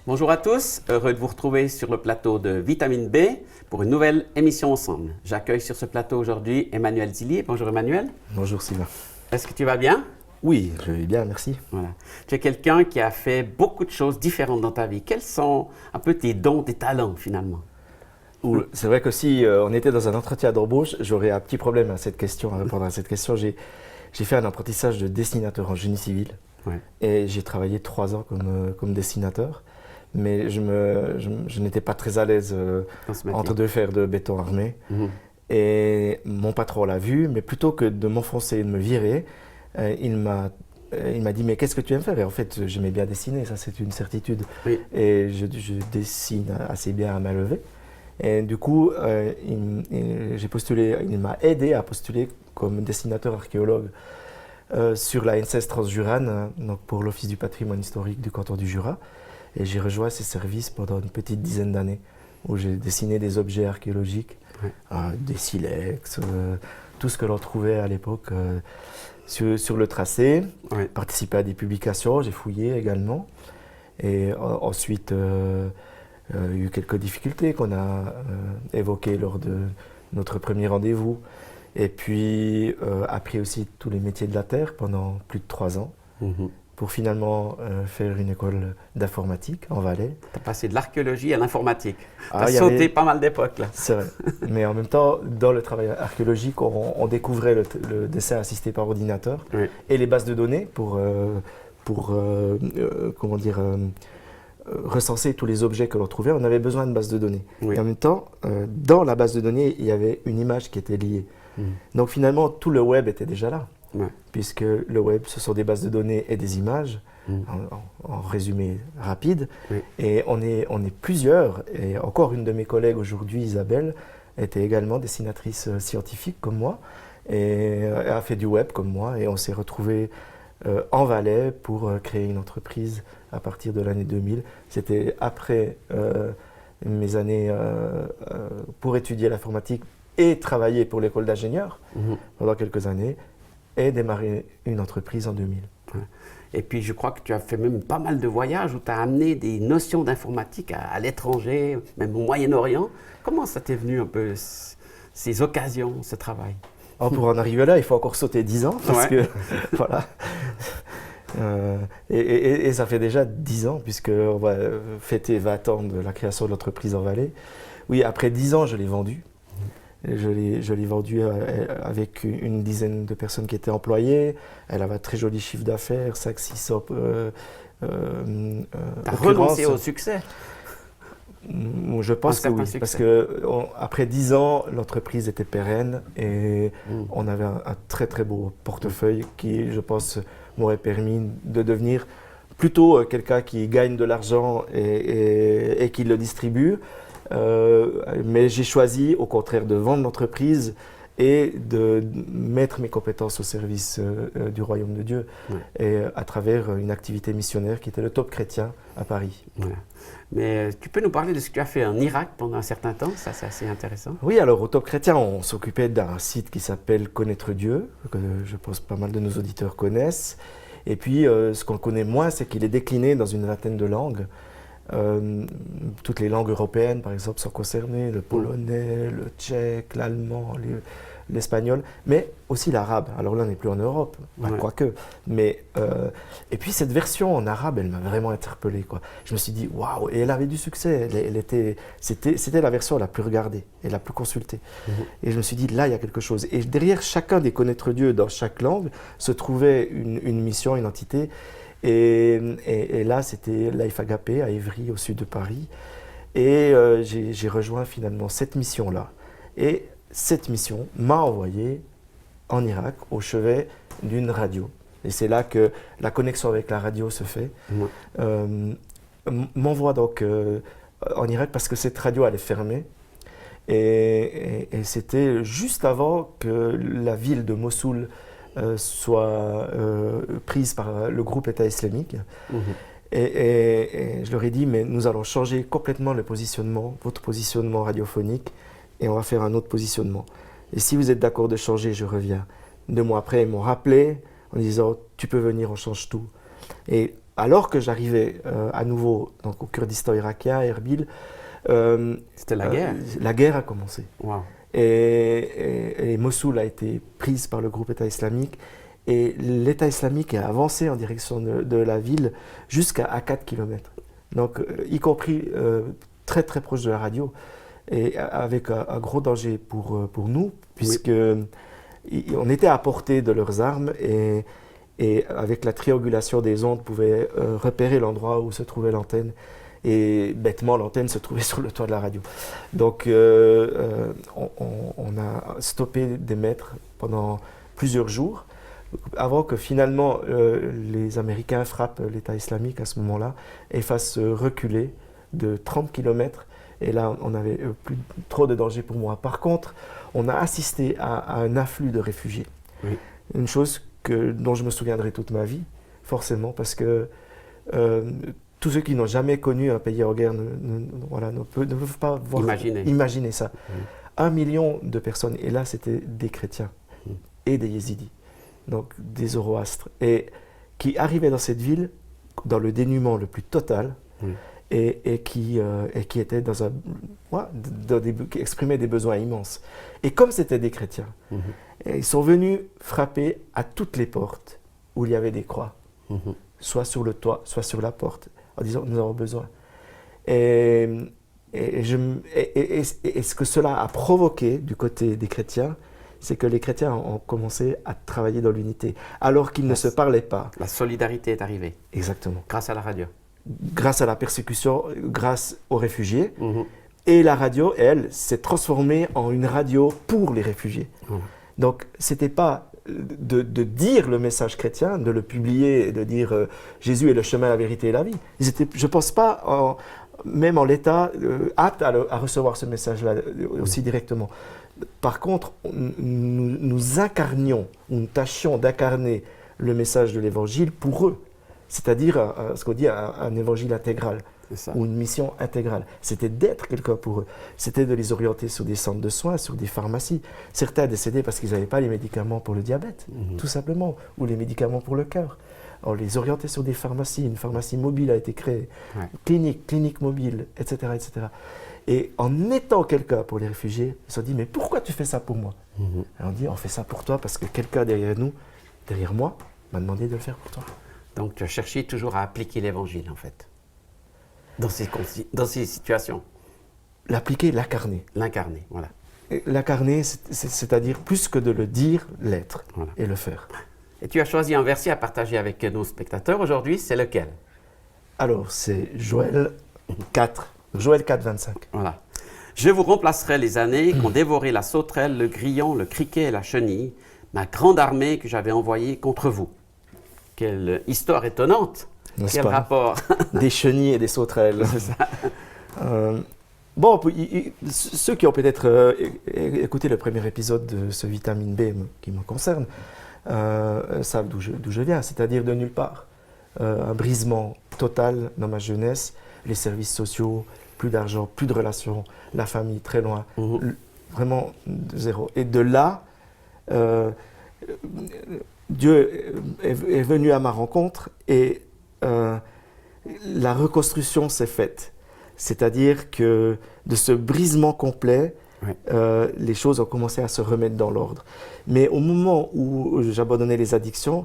Bonjour à tous, heureux de vous retrouver sur le plateau de Vitamine B pour une nouvelle émission ensemble. J'accueille sur ce plateau aujourd'hui Emmanuel Zillier. Bonjour Emmanuel. Bonjour Sylvain. Est-ce que tu vas bien? Oui, je vais bien, merci. Voilà. Tu es quelqu'un qui a fait beaucoup de choses différentes dans ta vie. Quels sont un peu tes dons, tes talents finalement? C'est vrai que si on était dans un entretien d'embauche, j'aurais un petit problème à cette question, à répondre à cette question. J'ai fait un apprentissage de dessinateur en génie civil et j'ai travaillé 3 ans comme dessinateur. Mais je n'étais pas très à l'aise entre deux fers de béton armé. Et mon patron l'a vu, mais plutôt que de m'enfoncer et de me virer, il m'a dit « mais qu'est-ce que tu aimes faire ?» Et en fait, j'aimais bien dessiner, ça c'est une certitude. Oui. Et je dessine assez bien à main levée. Et du coup, j'ai postulé, il m'a aidé à postuler comme dessinateur archéologue sur la NCS Transjurane, donc pour l'Office du patrimoine historique du canton du Jura. Et j'ai rejoint ces services pendant une petite dizaine d'années où j'ai dessiné des objets archéologiques, des silex, tout ce que l'on trouvait à l'époque sur le tracé, participé à des publications, j'ai fouillé également. Et ensuite, il y a eu quelques difficultés qu'on a évoquées lors de notre premier rendez-vous. Et puis, appris aussi tous les métiers de la terre pendant plus de 3 ans. Pour finalement faire une école d'informatique en Valais. Tu as passé de l'archéologie à l'informatique. Tu as y sauté avait... pas mal d'époques là. C'est vrai. Mais en même temps, dans le travail archéologique, on découvrait le dessin assisté par ordinateur et les bases de données pour recenser tous les objets que l'on trouvait. On avait besoin de bases de données. Et en même temps, dans la base de données, il y avait une image qui était liée. Donc finalement, tout le web était déjà là. Puisque le web, ce sont des bases de données et des images, en résumé rapide. Et on est plusieurs. Et encore une de mes collègues aujourd'hui, Isabelle, était également dessinatrice scientifique comme moi, et a fait du web comme moi. Et on s'est retrouvés en Valais pour créer une entreprise à partir de l'année 2000. C'était après mes années pour étudier l'informatique et travailler pour l'école d'ingénieurs pendant quelques années. Et démarrer une entreprise en 2000. Et puis je crois que tu as fait même pas mal de voyages où tu as amené des notions d'informatique à l'étranger, même au Moyen-Orient. Comment ça t'est venu un peu ces occasions, ce travail? Pour en arriver là, il faut encore sauter 10 ans parce que voilà. Et ça fait déjà 10 ans puisqu'on va fêter 20 ans de la création de l'entreprise en Valais. Oui, après 10 ans, je l'ai vendue. Je l'ai vendue avec une dizaine de personnes qui étaient employées. Elle avait un très joli chiffre d'affaires, 500-600 T'as renoncé au succès? Je pense que oui, parce qu'après 10 ans, l'entreprise était pérenne et on avait un très très beau portefeuille qui, je pense, m'aurait permis de devenir plutôt quelqu'un qui gagne de l'argent et qui le distribue. Mais j'ai choisi au contraire de vendre l'entreprise et de mettre mes compétences au service du royaume de Dieu et à travers une activité missionnaire qui était le Top Chrétien à Paris. Mais tu peux nous parler de ce que tu as fait en Irak pendant un certain temps? Ça, c'est assez intéressant. Oui, alors au Top Chrétien, on s'occupait d'un site qui s'appelle Connaître Dieu, que je pense pas mal de nos auditeurs connaissent. Et puis, ce qu'on connaît moins, c'est qu'il est décliné dans une vingtaine de langues. Toutes les langues européennes, par exemple, sont concernées, le polonais, le tchèque, l'allemand, l'espagnol, mais aussi l'arabe. Alors là, on n'est plus en Europe, quoique. Mais, et puis cette version en arabe, elle m'a vraiment interpellé, quoi. Je me suis dit, waouh, et elle avait du succès. C'était la version la plus regardée et la plus consultée. Et je me suis dit, là, il y a quelque chose. Et derrière chacun des Connaître Dieu dans chaque langue se trouvait une mission, une entité. Et là, c'était Life Agapé à Évry, au sud de Paris. Et j'ai rejoint finalement cette mission-là. Et cette mission m'a envoyé en Irak, au chevet d'une radio. Et c'est là que la connexion avec la radio se fait. M'envoie donc en Irak parce que cette radio allait fermer. Et c'était juste avant que la ville de Mossoul soit prise par le groupe État islamique. Et je leur ai dit, mais nous allons changer complètement le positionnement, votre positionnement radiophonique, et on va faire un autre positionnement. Et si vous êtes d'accord de changer, je reviens. 2 mois après, ils m'ont rappelé en disant, tu peux venir, on change tout. Et alors que j'arrivais à nouveau donc, au Kurdistan irakien, à Erbil, c'était la guerre. La guerre a commencé. Wow. Et Mossoul a été prise par le groupe État islamique. Et l'État islamique a avancé en direction de la ville jusqu'à 4 km. Donc, y compris très très proche de la radio. Et avec un gros danger pour nous, puisque on était à portée de leurs armes et avec la triangulation des ondes, on pouvait repérer l'endroit où se trouvait l'antenne. Et bêtement, l'antenne se trouvait sur le toit de la radio. Donc, on a stoppé d'émettre pendant plusieurs jours, avant que finalement les Américains frappent l'État islamique à ce moment-là et fassent reculer de 30 km. Et là, on n'avait plus trop de danger pour moi. Par contre, on a assisté à un afflux de réfugiés. Oui. Une chose dont je me souviendrai toute ma vie, forcément, parce que tous ceux qui n'ont jamais connu un pays en guerre ne peuvent pas imaginer ça. 1 million de personnes, et là, c'était des chrétiens et des yézidis, donc des zoroastres, et qui arrivaient dans cette ville dans le dénuement le plus total. Et qui étaient qui exprimaient des besoins immenses. Et comme c'était des chrétiens, ils sont venus frapper à toutes les portes où il y avait des croix, soit sur le toit, soit sur la porte, en disant nous avons besoin. Et ce que cela a provoqué du côté des chrétiens, c'est que les chrétiens ont commencé à travailler dans l'unité, alors qu'ils ne se parlaient pas. La solidarité est arrivée. Exactement. Grâce à la radio. Grâce à la persécution, grâce aux réfugiés. Et la radio, elle, s'est transformée en une radio pour les réfugiés. Donc, ce n'était pas de dire le message chrétien, de le publier et de dire Jésus est le chemin, la vérité et la vie. Ils étaient, je ne pense pas, même en l'état, aptes à recevoir ce message-là aussi directement. Par contre, nous incarnions, nous tâchions d'incarner le message de l'Évangile pour eux. C'est-à-dire ce qu'on dit un évangile intégral ou une mission intégrale. C'était d'être quelqu'un pour eux. C'était de les orienter sur des centres de soins, sur des pharmacies. Certains décédaient parce qu'ils n'avaient pas les médicaments pour le diabète, tout simplement, ou les médicaments pour le cœur. On les orientait sur des pharmacies. Une pharmacie mobile a été créée, clinique mobile, etc., etc. Et en étant quelqu'un pour les réfugiés, ils se sont dit, mais pourquoi tu fais ça pour moi? Et on dit, on fait ça pour toi parce que quelqu'un derrière moi, m'a demandé de le faire pour toi. Donc, tu as cherché toujours à appliquer l'Évangile, en fait, dans ces situations. L'appliquer, l'incarner. L'incarner, voilà. L'incarner, c'est-à-dire plus que de le dire, l'être et le faire. Et tu as choisi un verset à partager avec nos spectateurs aujourd'hui, c'est lequel? Alors, c'est Joël 4, 25. Voilà. Je vous remplacerai les années qu'ont dévoré la sauterelle, le grillon, le criquet et la chenille, ma grande armée que j'avais envoyée contre vous. Quelle histoire étonnante. Quel rapport. Des chenilles et des sauterelles. C'est ça. Bon, ceux qui ont peut-être écouté le premier épisode de ce Vitamine B qui me concerne, savent d'où je viens, c'est-à-dire de nulle part. Un brisement total dans ma jeunesse, les services sociaux, plus d'argent, plus de relations, la famille très loin, vraiment zéro. Et de là, Dieu est venu à ma rencontre et la reconstruction s'est faite. C'est-à-dire que de ce brisement complet, les choses ont commencé à se remettre dans l'ordre. Mais au moment où j'abandonnais les addictions,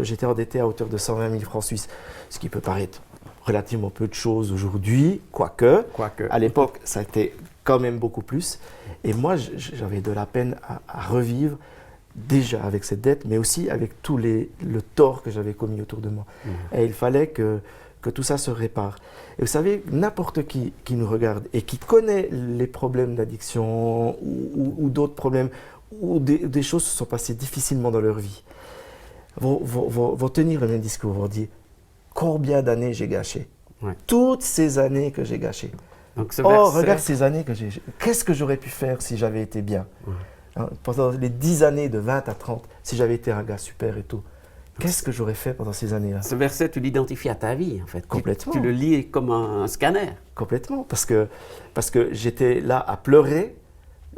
j'étais endetté à hauteur de 120 000 francs suisses, ce qui peut paraître relativement peu de choses aujourd'hui, quoique. À l'époque, ça a été quand même beaucoup plus. Et moi, j'avais de la peine à revivre, déjà avec cette dette, mais aussi avec tout le tort que j'avais commis autour de moi. Et il fallait que tout ça se répare. Et vous savez, n'importe qui nous regarde et qui connaît les problèmes d'addiction ou d'autres problèmes, où des choses se sont passées difficilement dans leur vie, vont tenir le même discours, vont dire combien d'années j'ai gâché. Toutes ces années que j'ai gâchées. Donc, regarde ces années que j'ai. Qu'est-ce que j'aurais pu faire si j'avais été bien pendant les 10 années de 20 à 30, si j'avais été un gars super et tout. Qu'est-ce que j'aurais fait pendant ces années-là? Ce verset, tu l'identifies à ta vie, en fait. Complètement. Tu le lis comme un scanner. Complètement, parce que j'étais là à pleurer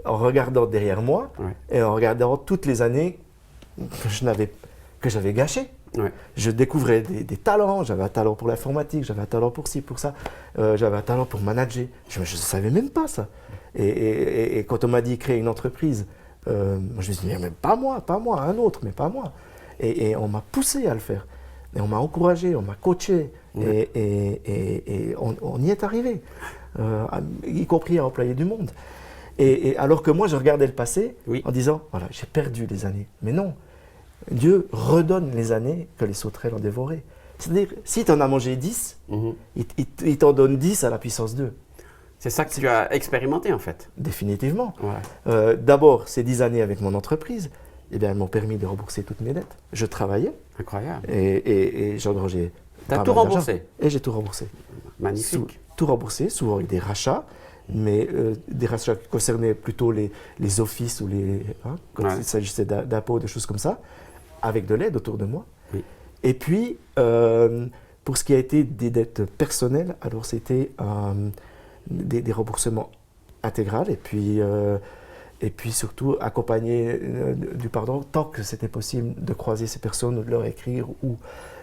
en regardant derrière moi et en regardant toutes les années que j'avais gâchées. Ouais. Je découvrais des talents. J'avais un talent pour l'informatique, j'avais un talent pour ci, pour ça. J'avais un talent pour manager. Je ne savais même pas ça. Et quand on m'a dit créer une entreprise, je me suis dit, mais pas moi, un autre, mais pas moi. Et on m'a poussé à le faire. Et on m'a encouragé, on m'a coaché. Ouais. Et on y est arrivé, y compris à employer du monde. Et alors que moi, je regardais le passé Oui. en disant, voilà, j'ai perdu les années. Mais non, Dieu redonne les années que les sauterelles ont dévorées. C'est-à-dire, si tu en as mangé 10, Mhm. il t'en donne 10 à la puissance 2. C'est ça que tu as expérimenté en fait. Définitivement. Ouais. D'abord, ces 10 années avec mon entreprise, eh bien, elles m'ont permis de rembourser toutes mes dettes. Je travaillais Incroyable. et j'engrangeais. Tu as pas tout mal d'argent. remboursé. Et j'ai tout remboursé. Magnifique. Tout remboursé, souvent avec des rachats, mais des rachats qui concernaient plutôt les offices ou quand Ouais. il s'agissait d'impôts, de choses comme ça, avec de l'aide autour de moi. Oui. Et puis, pour ce qui a été des dettes personnelles, alors c'était des remboursements intégraux et puis surtout accompagner du pardon tant que c'était possible de croiser ces personnes ou de leur écrire.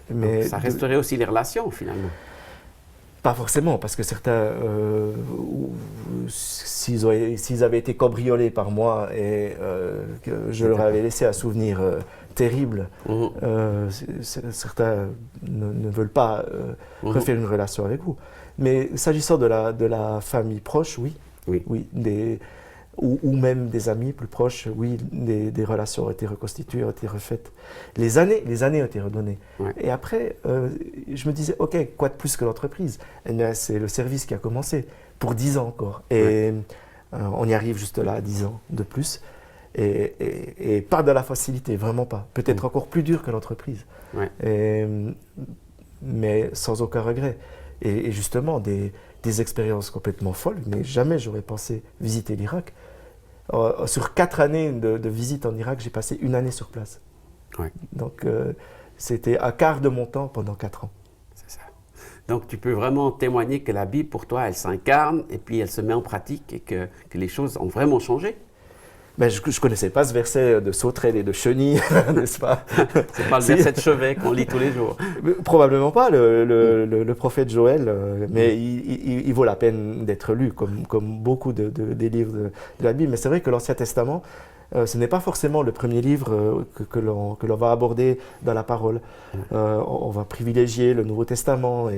Mais Ça resterait aussi les relations finalement. pas forcément, parce que certains, s'ils avaient été cambriolés par moi et que je leur avais laissé un souvenir terrible, Mhm. certains ne veulent pas Mhm. refaire une relation avec vous. Mais s'agissant de la famille proche, oui. Oui. Ou même des amis plus proches, oui, des relations ont été reconstituées, ont été refaites. Les années ont été redonnées. Ouais. Et après, je me disais, ok, quoi de plus que l'entreprise? Eh bien, c'est le service qui a commencé, pour 10 ans encore. Et on y arrive juste là, à 10 ans de plus. Et pas de la facilité, vraiment pas. Peut-être encore plus dur que l'entreprise. Ouais. Mais sans aucun regret. Et justement, des expériences complètement folles, mais jamais j'aurais pensé visiter l'Irak. Sur 4 années de visite en Irak, j'ai passé 1 année sur place. Ouais. Donc, c'était un quart de mon temps pendant 4 ans. C'est ça. Donc tu peux vraiment témoigner que la Bible, pour toi, elle s'incarne et puis elle se met en pratique et que les choses ont vraiment changé. Mais je ne connaissais pas ce verset de sauterelles et de chenilles, n'est-ce pas? C'est pas le verset de chevet qu'on lit tous les jours. Probablement pas, le prophète Joël, mais il vaut la peine d'être lu, comme beaucoup des livres de la Bible. Mais c'est vrai que l'Ancien Testament, ce n'est pas forcément le premier livre que l'on va aborder dans la parole. On va privilégier le Nouveau Testament,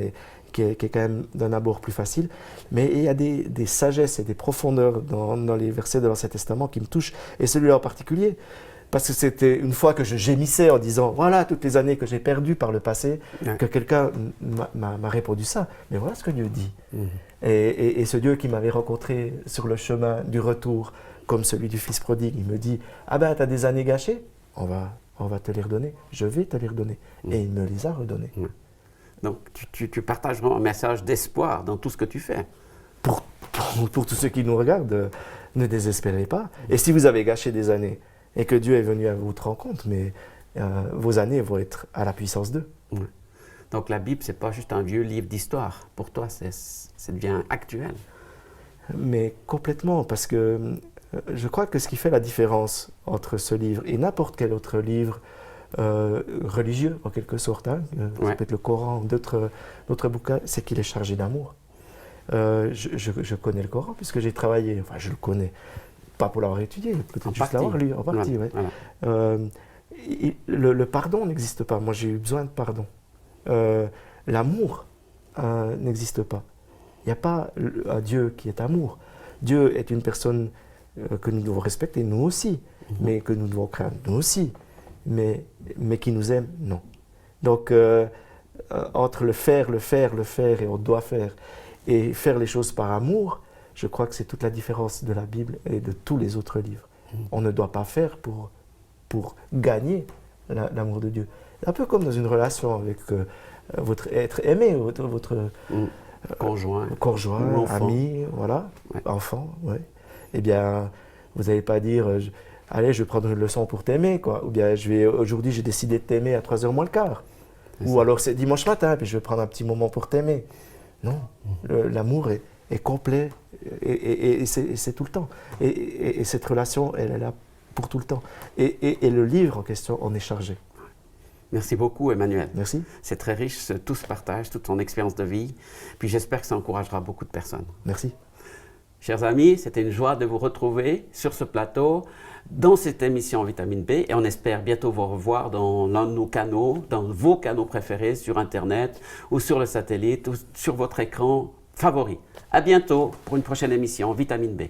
qui est quand même d'un abord plus facile. Mais il y a des sagesses et des profondeurs dans les versets de l'Ancien Testament qui me touchent, et celui-là en particulier. Parce que c'était une fois que je gémissais en disant, voilà toutes les années que j'ai perdues par le passé, que quelqu'un m'a répondu ça. Mais voilà ce que Dieu dit. Et ce Dieu qui m'avait rencontré sur le chemin du retour, comme celui du fils prodigue, il me dit, ah ben tu as des années gâchées, on va te les redonner, je vais te les redonner. Et il me les a redonnées. Donc tu partages vraiment un message d'espoir dans tout ce que tu fais. Pour tous ceux qui nous regardent, ne désespérez pas. Et si vous avez gâché des années et que Dieu est venu à votre rencontre, mais vos années vont être à la puissance 2. Donc la Bible, c'est pas juste un vieux livre d'histoire. Pour toi, ça devient actuel. Mais complètement, parce que je crois que ce qui fait la différence entre ce livre et n'importe quel autre livre religieux, en quelque sorte, ça peut être le Coran ou d'autres bouquins, c'est qu'il est chargé d'amour. Je connais le Coran puisque j'ai travaillé, enfin je le connais, pas pour l'avoir étudié, peut-être juste l'avoir lu en partie. Voilà. Le pardon n'existe pas, moi j'ai eu besoin de pardon. L'amour n'existe pas. Il n'y a pas un Dieu qui est amour. Dieu est une personne que nous devons respecter, nous aussi, mais que nous devons craindre, nous aussi, mais qui nous aime, non. Donc, entre le faire, et on doit faire, et faire les choses par amour, je crois que c'est toute la différence de la Bible et de tous les autres livres. On ne doit pas faire pour gagner l'amour de Dieu. Un peu comme dans une relation avec votre être aimé, votre conjoint, ami, voilà, enfant, ouais. Eh bien, vous n'allez pas dire allez, je vais prendre une leçon pour t'aimer, quoi. Ou bien aujourd'hui j'ai décidé de t'aimer à 3h moins le quart. Ou alors c'est dimanche matin, puis je vais prendre un petit moment pour t'aimer. Non, l'amour est complet et c'est tout le temps. Et cette relation, elle est là pour tout le temps. Et le livre en question en est chargé. Merci beaucoup, Emmanuel. Merci. C'est très riche, tout ce partage, toute ton expérience de vie. Puis j'espère que ça encouragera beaucoup de personnes. Merci. Chers amis, c'était une joie de vous retrouver sur ce plateau, dans cette émission Vitamine B. Et on espère bientôt vous revoir dans l'un de nos canaux, dans vos canaux préférés, sur Internet ou sur le satellite ou sur votre écran favori. À bientôt pour une prochaine émission Vitamine B.